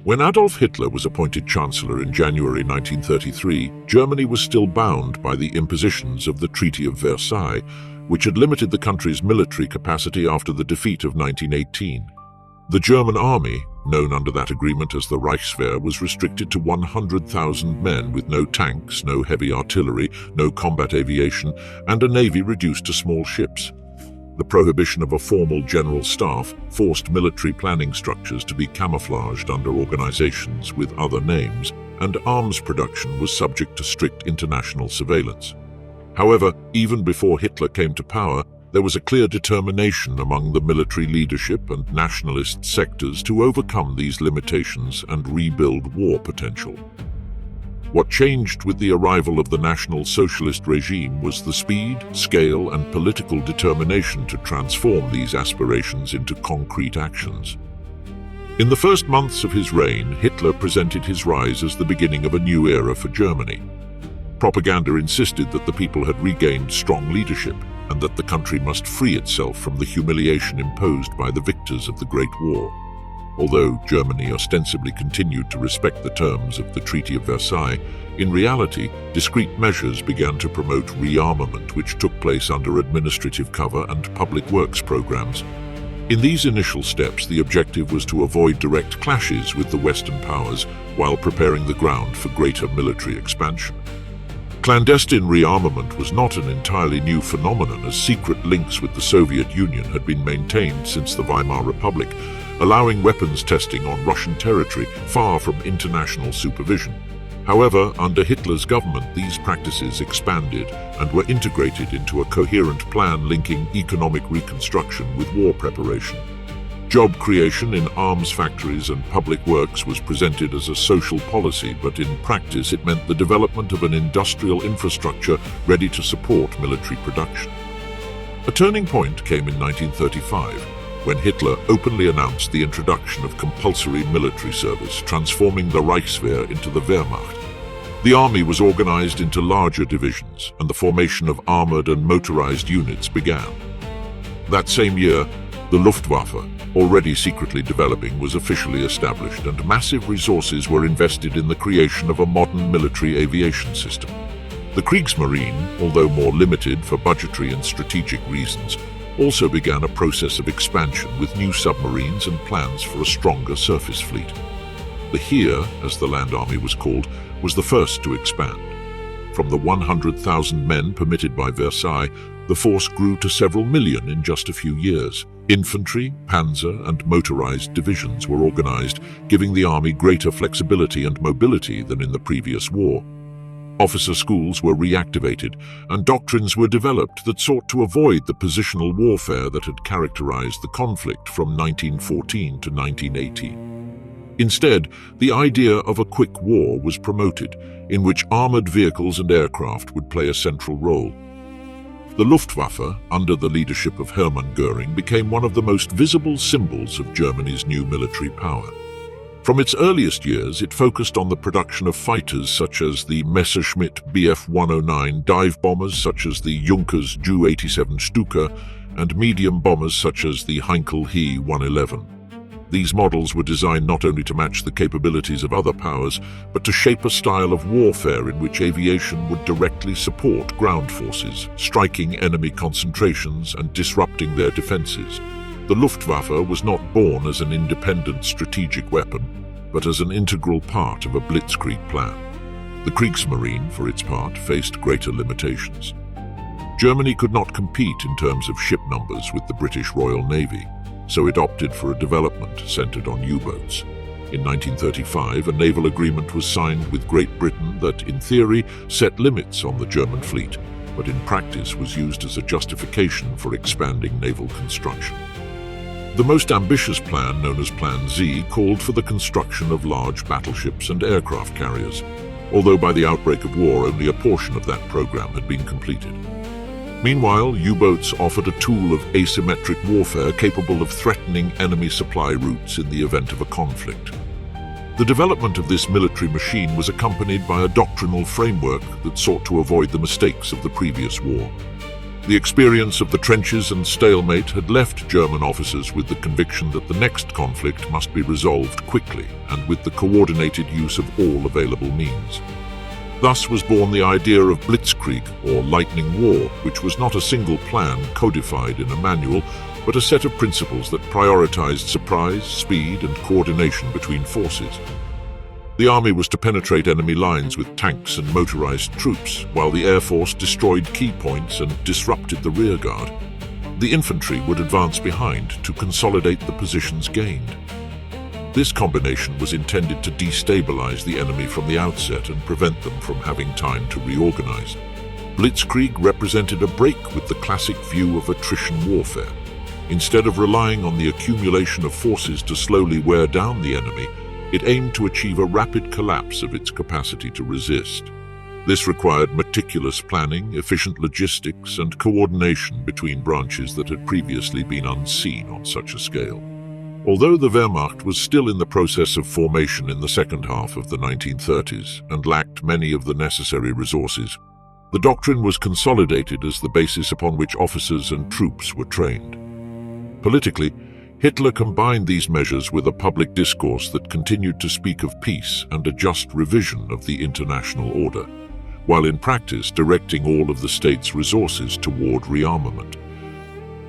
When Adolf Hitler was appointed Chancellor in January 1933, Germany was still bound by the impositions of the Treaty of Versailles, which had limited the country's military capacity after the defeat of 1918. The German army, known under that agreement as the Reichswehr, was restricted to 100,000 men with no tanks, no heavy artillery, no combat aviation, and a navy reduced to small ships. The prohibition of a formal general staff forced military planning structures to be camouflaged under organizations with other names, and arms production was subject to strict international surveillance. However, even before Hitler came to power, there was a clear determination among the military leadership and nationalist sectors to overcome these limitations and rebuild war potential. What changed with the arrival of the National Socialist regime was the speed, scale, and political determination to transform these aspirations into concrete actions. In the first months of his reign, Hitler presented his rise as the beginning of a new era for Germany. Propaganda insisted that the people had regained strong leadership and that the country must free itself from the humiliation imposed by the victors of the Great War. Although Germany ostensibly continued to respect the terms of the Treaty of Versailles, in reality, discrete measures began to promote rearmament, which took place under administrative cover and public works programs. In these initial steps, the objective was to avoid direct clashes with the Western powers while preparing the ground for greater military expansion. Clandestine rearmament was not an entirely new phenomenon, as secret links with the Soviet Union had been maintained since the Weimar Republic, allowing weapons testing on Russian territory far from international supervision. However, under Hitler's government, these practices expanded and were integrated into a coherent plan linking economic reconstruction with war preparation. Job creation in arms factories and public works was presented as a social policy, but in practice it meant the development of an industrial infrastructure ready to support military production. A turning point came in 1935, when Hitler openly announced the introduction of compulsory military service, transforming the Reichswehr into the Wehrmacht. The army was organized into larger divisions, and the formation of armored and motorized units began. That same year, the Luftwaffe, already secretly developing, was officially established, and massive resources were invested in the creation of a modern military aviation system. The Kriegsmarine, although more limited for budgetary and strategic reasons, also began a process of expansion with new submarines and plans for a stronger surface fleet. The Heer, as the land army was called, was the first to expand. From the 100,000 men permitted by Versailles, the force grew to several million in just a few years. Infantry, panzer, and motorized divisions were organized, giving the army greater flexibility and mobility than in the previous war. Officer schools were reactivated, and doctrines were developed that sought to avoid the positional warfare that had characterized the conflict from 1914 to 1918. Instead, the idea of a quick war was promoted, in which armored vehicles and aircraft would play a central role. The Luftwaffe, under the leadership of Hermann Göring, became one of the most visible symbols of Germany's new military power. From its earliest years, it focused on the production of fighters such as the Messerschmitt Bf-109, dive bombers such as the Junkers Ju-87 Stuka, and medium bombers such as the Heinkel He-111. These models were designed not only to match the capabilities of other powers, but to shape a style of warfare in which aviation would directly support ground forces, striking enemy concentrations and disrupting their defenses. The Luftwaffe was not born as an independent strategic weapon, but as an integral part of a blitzkrieg plan. The Kriegsmarine, for its part, faced greater limitations. Germany could not compete in terms of ship numbers with the British Royal Navy, so it opted for a development centered on U-boats. In 1935, a naval agreement was signed with Great Britain that, in theory, set limits on the German fleet, but in practice was used as a justification for expanding naval construction. The most ambitious plan, known as Plan Z, called for the construction of large battleships and aircraft carriers, although by the outbreak of war only a portion of that program had been completed. Meanwhile, U-boats offered a tool of asymmetric warfare capable of threatening enemy supply routes in the event of a conflict. The development of this military machine was accompanied by a doctrinal framework that sought to avoid the mistakes of the previous war. The experience of the trenches and stalemate had left German officers with the conviction that the next conflict must be resolved quickly and with the coordinated use of all available means. Thus was born the idea of blitzkrieg, or lightning war, which was not a single plan codified in a manual, but a set of principles that prioritized surprise, speed, and coordination between forces. The army was to penetrate enemy lines with tanks and motorized troops, while the Air Force destroyed key points and disrupted the rearguard. The infantry would advance behind to consolidate the positions gained. This combination was intended to destabilize the enemy from the outset and prevent them from having time to reorganize. Blitzkrieg represented a break with the classic view of attrition warfare. Instead of relying on the accumulation of forces to slowly wear down the enemy, it aimed to achieve a rapid collapse of its capacity to resist. This required meticulous planning, efficient logistics, and coordination between branches that had previously been unseen on such a scale. Although the Wehrmacht was still in the process of formation in the second half of the 1930s and lacked many of the necessary resources, the doctrine was consolidated as the basis upon which officers and troops were trained. Politically, Hitler combined these measures with a public discourse that continued to speak of peace and a just revision of the international order, while in practice directing all of the state's resources toward rearmament.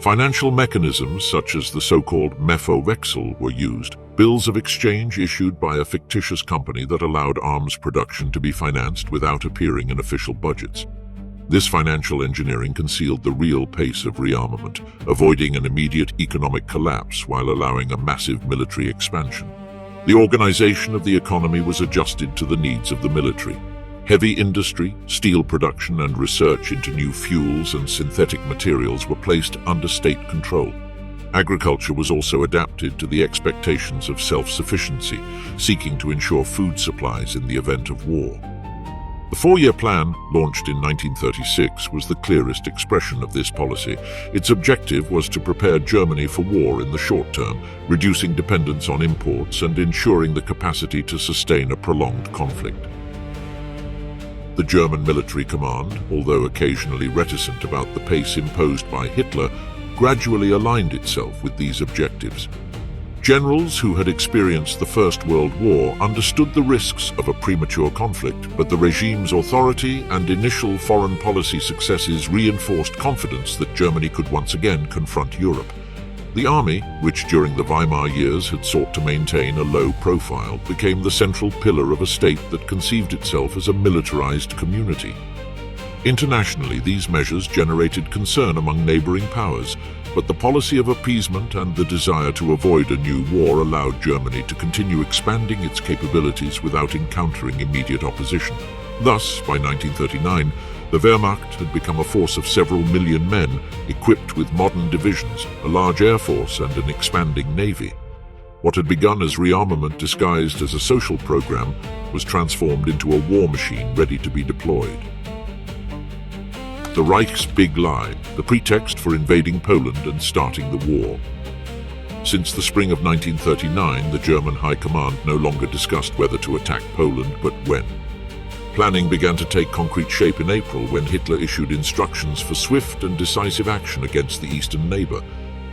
Financial mechanisms such as the so-called Mefo-Wechsel were used, bills of exchange issued by a fictitious company that allowed arms production to be financed without appearing in official budgets. This financial engineering concealed the real pace of rearmament, avoiding an immediate economic collapse while allowing a massive military expansion. The organization of the economy was adjusted to the needs of the military. Heavy industry, steel production, and research into new fuels and synthetic materials were placed under state control. Agriculture was also adapted to the expectations of self-sufficiency, seeking to ensure food supplies in the event of war. The four-year plan, launched in 1936, was the clearest expression of this policy. Its objective was to prepare Germany for war in the short term, reducing dependence on imports and ensuring the capacity to sustain a prolonged conflict. The German military command, although occasionally reticent about the pace imposed by Hitler, gradually aligned itself with these objectives. Generals who had experienced the First World War understood the risks of a premature conflict, but the regime's authority and initial foreign policy successes reinforced confidence that Germany could once again confront Europe. The army, which during the Weimar years had sought to maintain a low profile, became the central pillar of a state that conceived itself as a militarized community. Internationally, these measures generated concern among neighboring powers, but the policy of appeasement and the desire to avoid a new war allowed Germany to continue expanding its capabilities without encountering immediate opposition. Thus, by 1939, the Wehrmacht had become a force of several million men, equipped with modern divisions, a large air force, and an expanding navy. What had begun as rearmament disguised as a social program was transformed into a war machine ready to be deployed. The Reich's big lie, the pretext for invading Poland and starting the war. Since the spring of 1939, the German High Command no longer discussed whether to attack Poland, but when. Planning began to take concrete shape in April when Hitler issued instructions for swift and decisive action against the eastern neighbor.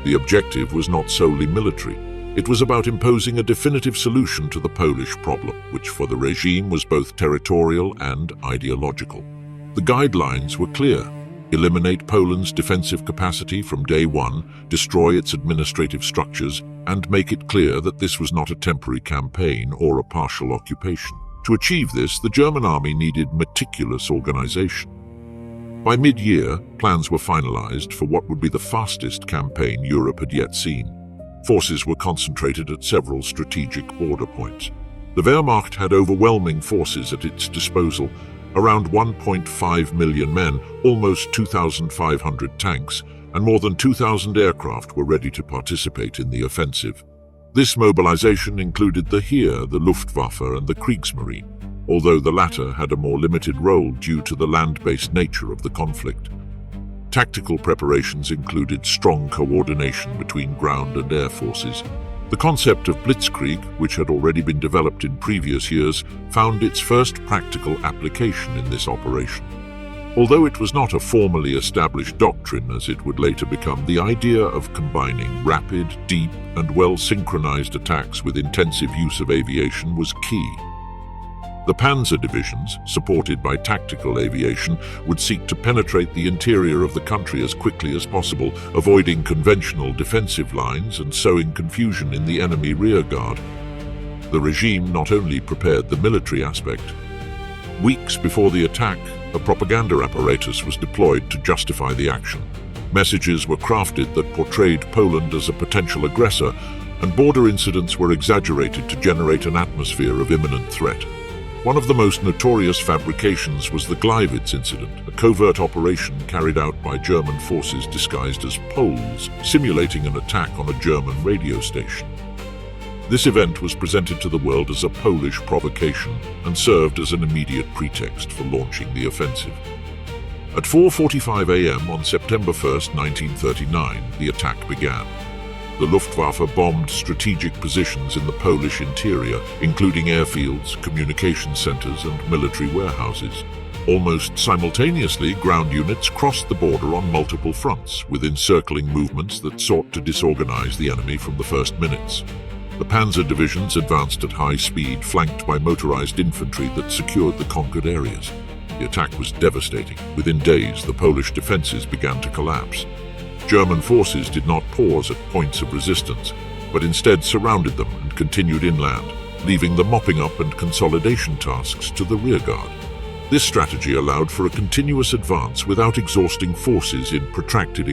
The objective was not solely military. It was about imposing a definitive solution to the Polish problem, which for the regime was both territorial and ideological. The guidelines were clear. Eliminate Poland's defensive capacity from day one, destroy its administrative structures, and make it clear that this was not a temporary campaign or a partial occupation. To achieve this, the German army needed meticulous organization. By mid-year, plans were finalized for what would be the fastest campaign Europe had yet seen. Forces were concentrated at several strategic border points. The Wehrmacht had overwhelming forces at its disposal, around 1.5 million men, almost 2,500 tanks, and more than 2,000 aircraft were ready to participate in the offensive. This mobilization included the Heer, the Luftwaffe, and the Kriegsmarine, although the latter had a more limited role due to the land-based nature of the conflict. Tactical preparations included strong coordination between ground and air forces. The concept of blitzkrieg, which had already been developed in previous years, found its first practical application in this operation. Although it was not a formally established doctrine, as it would later become, the idea of combining rapid, deep, and well-synchronized attacks with intensive use of aviation was key. The panzer divisions, supported by tactical aviation, would seek to penetrate the interior of the country as quickly as possible, avoiding conventional defensive lines and sowing confusion in the enemy rearguard. The regime not only prepared the military aspect. Weeks before the attack, a propaganda apparatus was deployed to justify the action. Messages were crafted that portrayed Poland as a potential aggressor, and border incidents were exaggerated to generate an atmosphere of imminent threat. One of the most notorious fabrications was the Gleiwitz incident, a covert operation carried out by German forces disguised as Poles, simulating an attack on a German radio station. This event was presented to the world as a Polish provocation and served as an immediate pretext for launching the offensive. At 4:45 a.m. on September 1, 1939, the attack began. The Luftwaffe bombed strategic positions in the Polish interior, including airfields, communication centers, and military warehouses. Almost simultaneously, ground units crossed the border on multiple fronts, with encircling movements that sought to disorganize the enemy from the first minutes. The panzer divisions advanced at high speed, flanked by motorized infantry that secured the conquered areas. The attack was devastating. Within days, the Polish defenses began to collapse. German forces did not pause at points of resistance, but instead surrounded them and continued inland, leaving the mopping up and consolidation tasks to the rearguard. This strategy allowed for a continuous advance without exhausting forces in protracted